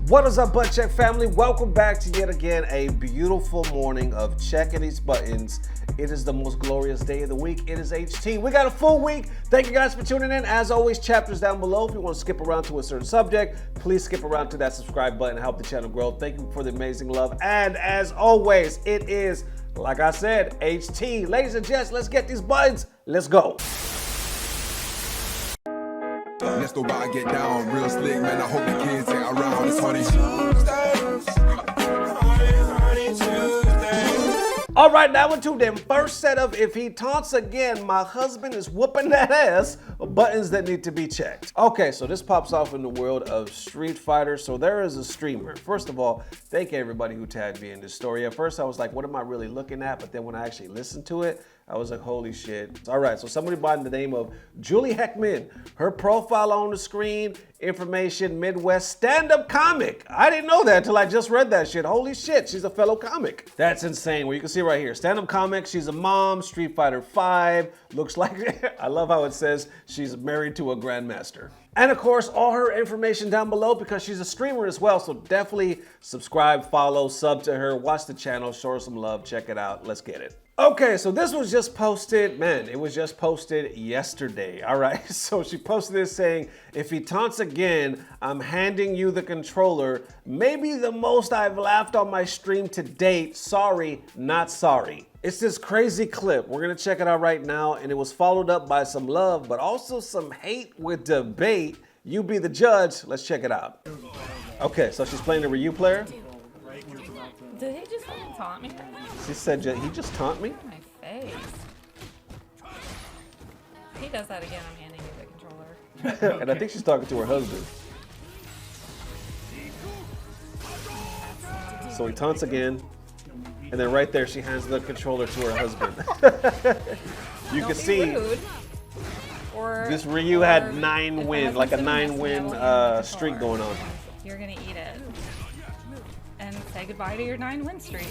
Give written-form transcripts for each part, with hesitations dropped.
What is up, Butt Check family? Welcome back to yet again a beautiful morning of checking these buttons. It is the most glorious day of the week. It is HT. We got a full week. Thank you guys for tuning in. As always, chapters down below. If you want to skip around to a certain subject, please skip around to that subscribe button and help the channel grow. Thank you for the amazing love. And as always, it is, like I said, HT. Ladies and gents, let's get these buttons. Let's go. Let's go by and get down real slick, man. I hope the kids ain't around. It's funny. All right, now into them first set of if he taunts again, my husband is whooping that ass, buttons that need to be checked. Okay, so this pops off in the world of Street Fighter. So there is a streamer. First of all, thank you everybody who tagged me in this story. At first I was like, what am I really looking at? But then when I actually listened to it, I was like, holy shit. All right, so somebody by the name of Julie Heckman, her profile on the screen, information, Midwest stand-up comic. I didn't know that until I just read that shit. Holy shit, she's a fellow comic. That's insane. Well, you can see right here, stand-up comic, she's a mom, Street Fighter 5, looks like, I love how it says she's married to a grandmaster. And of course, all her information down below because she's a streamer as well. So definitely subscribe, follow, sub to her, watch the channel, show her some love, check it out. Let's get it. Okay, so this was just posted, man, it was just posted yesterday. All right, so she posted this saying, if he taunts again, I'm handing you the controller. Maybe the most I've laughed on my stream to date. Sorry, not sorry. It's this crazy clip. We're gonna check it out right now, and it was followed up by some love, but also some hate with debate. You be the judge. Let's check it out. Okay, so she's playing the Ryu player. Did he just fucking taunt me right now? She said, he just taunt me? My face. If he does that again, I'm handing you the controller. And I think she's talking to her husband. So he taunts again, and then right there she hands the controller to her husband. You can see rude. Or, this Ryu had 9 wins, like a 9-win streak going on. You're gonna eat it. And say goodbye to your 9-win streak.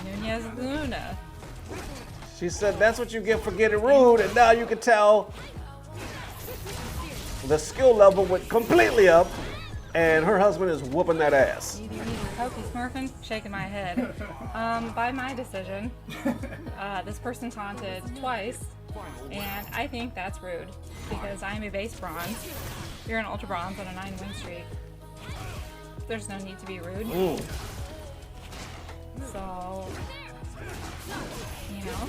Nunez Luna. She said that's what you get for getting rude, and now you can tell the skill level went completely up, and her husband is whooping that ass. Hokey smurfing, shaking my head. By my decision, this person taunted twice, and I think that's rude because I'm a base bronze. You're an ultra bronze on a 9-win streak. There's no need to be rude. Mm. So, you know,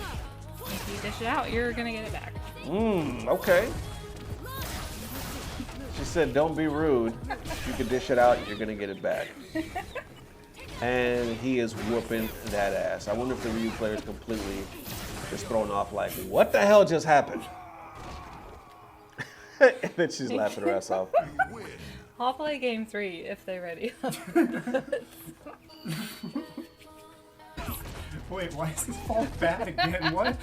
if you dish it out, you're gonna get it back. Okay. She said, don't be rude. You can dish it out, you're gonna get it back. And he is whooping that ass. I wonder if the Ryu player is completely just thrown off like, what the hell just happened? And then she's laughing her ass off. I'll play game 3 if they're ready. Wait, why is this fall bad again? What?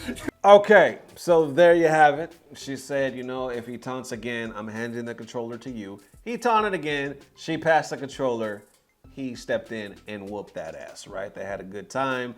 Okay, so there you have it. She said, you know, if he taunts again, I'm handing the controller to you. He taunted again. She passed the controller. He stepped in and whooped that ass, right? They had a good time.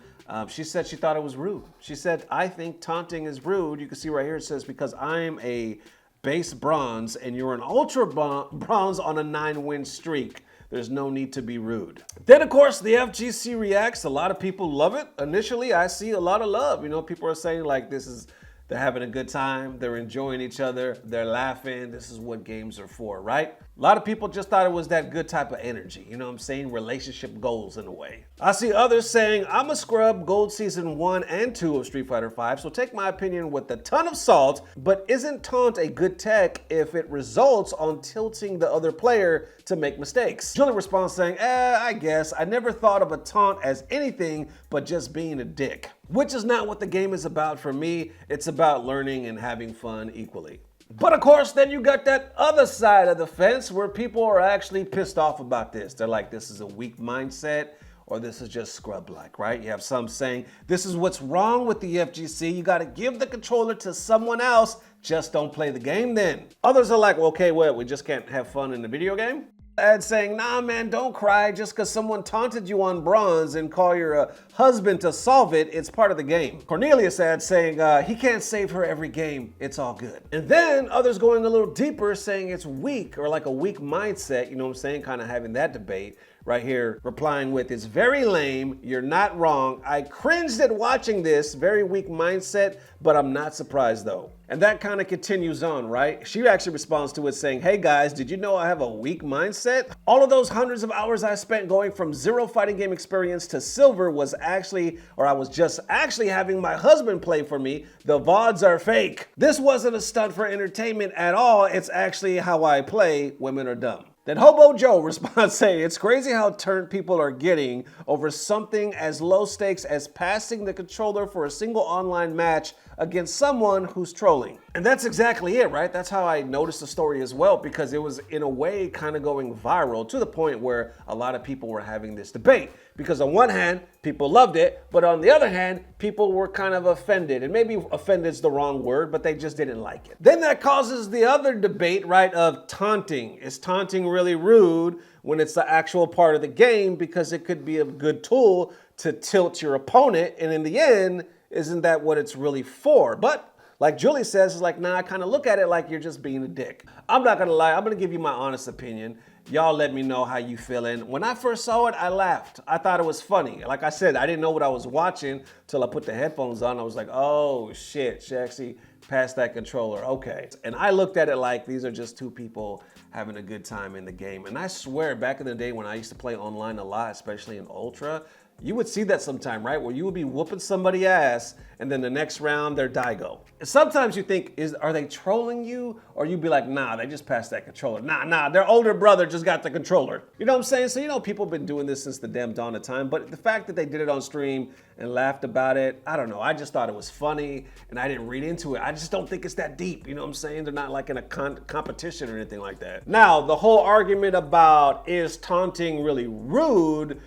She said she thought it was rude. She said, I think taunting is rude. You can see right here it says, because I'm a base bronze and you're an ultra bronze on a 9-win streak. There's no need to be rude. Then of course the FGC reacts. A lot of people love it. Initially I see a lot of love. You know, people are saying like they're having a good time. They're enjoying each other. They're laughing. This is what games are for, right? A lot of people just thought it was that good type of energy. You know what I'm saying? Relationship goals in a way. I see others saying, I'm a scrub gold season 1 and 2 of Street Fighter 5, so take my opinion with a ton of salt, but isn't taunt a good tech if it results on tilting the other player to make mistakes? Julie responds saying, I guess. I never thought of a taunt as anything but just being a dick. Which is not what the game is about for me. It's about learning and having fun equally. But of course, then you got that other side of the fence where people are actually pissed off about this. They're like, this is a weak mindset, or this is just scrub-like, right? You have some saying, this is what's wrong with the FGC. You got to give the controller to someone else. Just don't play the game then. Others are like, well, okay, what? We just can't have fun in the video game? ad saying, nah, man, don't cry. Just because someone taunted you on bronze and call your husband to solve it, it's part of the game. Cornelius ad saying, he can't save her every game. It's all good. And then others going a little deeper saying it's weak or like a weak mindset, you know what I'm saying? Kind of having that debate. Right here, replying with, it's very lame, you're not wrong. I cringed at watching this, very weak mindset, but I'm not surprised though. And that kind of continues on, right? She actually responds to it saying, hey guys, did you know I have a weak mindset? All of those hundreds of hours I spent going from 0 fighting game experience to silver was actually, or I was just actually having my husband play for me. The VODs are fake. This wasn't a stunt for entertainment at all. It's actually how I play. Women are dumb. Then Hobo Joe responds saying, it's crazy how turned people are getting over something as low stakes as passing the controller for a single online match against someone who's trolling. And that's exactly it, right? That's how I noticed the story as well, because it was in a way kind of going viral to the point where a lot of people were having this debate. Because on one hand, people loved it, but on the other hand, people were kind of offended. And maybe offended is the wrong word, but they just didn't like it. Then that causes the other debate, right, of taunting. Is taunting really rude when it's the actual part of the game? Because it could be a good tool to tilt your opponent. And in the end, isn't that what it's really for? But like Julie says, it's like, nah, I kind of look at it like you're just being a dick. I'm not gonna lie, I'm gonna give you my honest opinion. Y'all let me know how you feeling. When I first saw it, I laughed. I thought it was funny. Like I said, I didn't know what I was watching till I put the headphones on. I was like, oh shit, she actually passed that controller, okay. And I looked at it like these are just two people having a good time in the game. And I swear, back in the day when I used to play online a lot, especially in Ultra, you would see that sometime, right? Where you would be whooping somebody ass and then the next round they're Daigo. And sometimes you think, are they trolling you? Or you'd be like, nah, they just passed that controller. Nah, their older brother just got the controller. You know what I'm saying? So, you know, people have been doing this since the damn dawn of time, but the fact that they did it on stream and laughed about it, I don't know. I just thought it was funny and I didn't read into it. I just don't think it's that deep. You know what I'm saying? They're not like in a competition or anything like that. Now, the whole argument about is taunting really rude?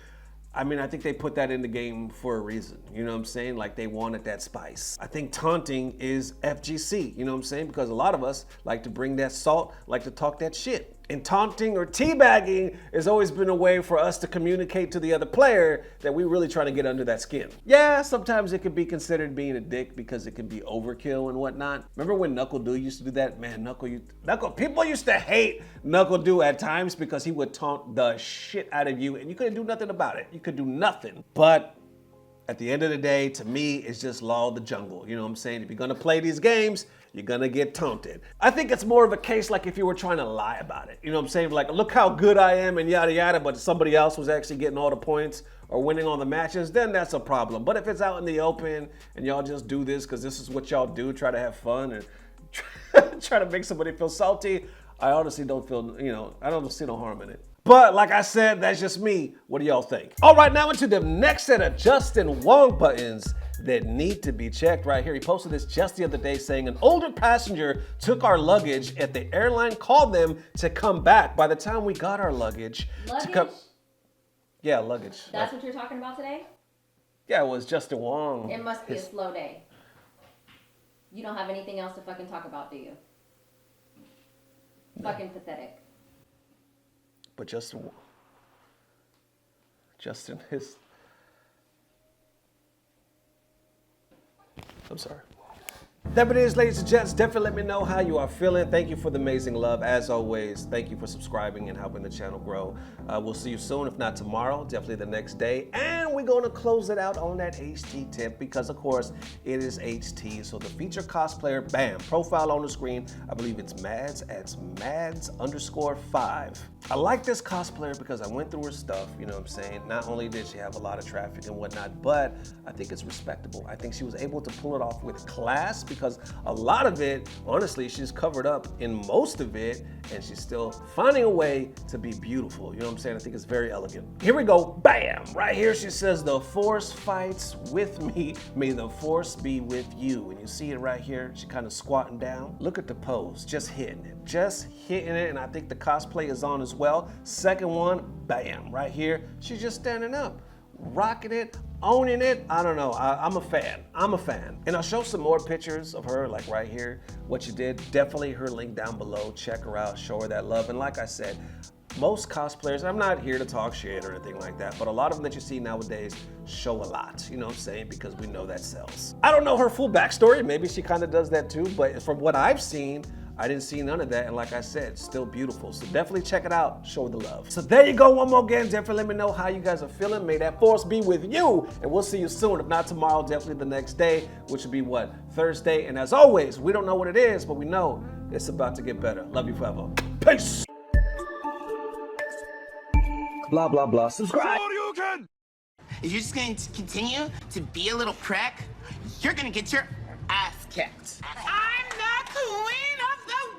I mean, I think they put that in the game for a reason. You know what I'm saying? Like they wanted that spice. I think taunting is FGC, you know what I'm saying? Because a lot of us like to bring that salt, like to talk that shit. And taunting or teabagging has always been a way for us to communicate to the other player that we really try to get under that skin. Yeah, sometimes it could be considered being a dick because it can be overkill and whatnot. Remember when Knuckle Doo used to do that? Man, people used to hate Knuckle Doo at times because he would taunt the shit out of you and you couldn't do nothing about it. You could do nothing. But at the end of the day, to me, it's just law of the jungle. You know what I'm saying? If you're gonna play these games, you're gonna get taunted. I think it's more of a case like if you were trying to lie about it. You know what I'm saying? Like, look how good I am and yada yada, but somebody else was actually getting all the points or winning all the matches, then that's a problem. But if it's out in the open and y'all just do this because this is what y'all do, try to have fun and try to make somebody feel salty, I honestly don't feel, I don't see no harm in it. But like I said, that's just me. What do y'all think? All right, now into the next set of Justin Wong buttons that need to be checked right here. He posted this just the other day saying an older passenger took our luggage and the airline called them to come back. By the time we got our luggage. Yeah, luggage. That's what you're talking about today? Yeah, it was Justin Wong. It must be a slow day. You don't have anything else to fucking talk about, do you? No. Fucking pathetic. But Justin, his... I'm sorry. That it is, ladies and gents. Definitely let me know how you are feeling. Thank you for the amazing love. As always, thank you for subscribing and helping the channel grow. We'll see you soon, if not tomorrow, definitely the next day. And we're going to close it out on that HT tip because, of course, it is HT. So the featured cosplayer, bam, profile on the screen. I believe it's Mads. It's Mads_5. I like this cosplayer because I went through her stuff, you know what I'm saying? Not only did she have a lot of traffic and whatnot, but I think it's respectable. I think she was able to pull it off with class because a lot of it, honestly, she's covered up in most of it and she's still finding a way to be beautiful. You know what I'm saying? I think it's very elegant. Here we go, bam! Right here she says, the force fights with me, may the force be with you. And you see it right here, she kind of squatting down. Look at the pose, just hitting it. And I think the cosplay is on as well. Second one, bam, right here. She's just standing up, rocking it, owning it. I don't know, I'm a fan. And I'll show some more pictures of her, like right here, what you did. Definitely her link down below, check her out, show her that love. And like I said, most cosplayers, I'm not here to talk shit or anything like that, but a lot of them that you see nowadays show a lot, you know what I'm saying? Because we know that sells. I don't know her full backstory, maybe she kind of does that too, but from what I've seen, I didn't see none of that, and like I said, still beautiful. So definitely check it out, show the love. So there you go, one more again. Definitely let me know how you guys are feeling. May that force be with you, and we'll see you soon. If not tomorrow, definitely the next day, which would be what? Thursday. And as always, we don't know what it is, but we know it's about to get better. Love you forever. Peace. Blah, blah, blah. Subscribe. If you're just going to continue to be a little prick, you're going to get your ass kicked. I'm the queen of the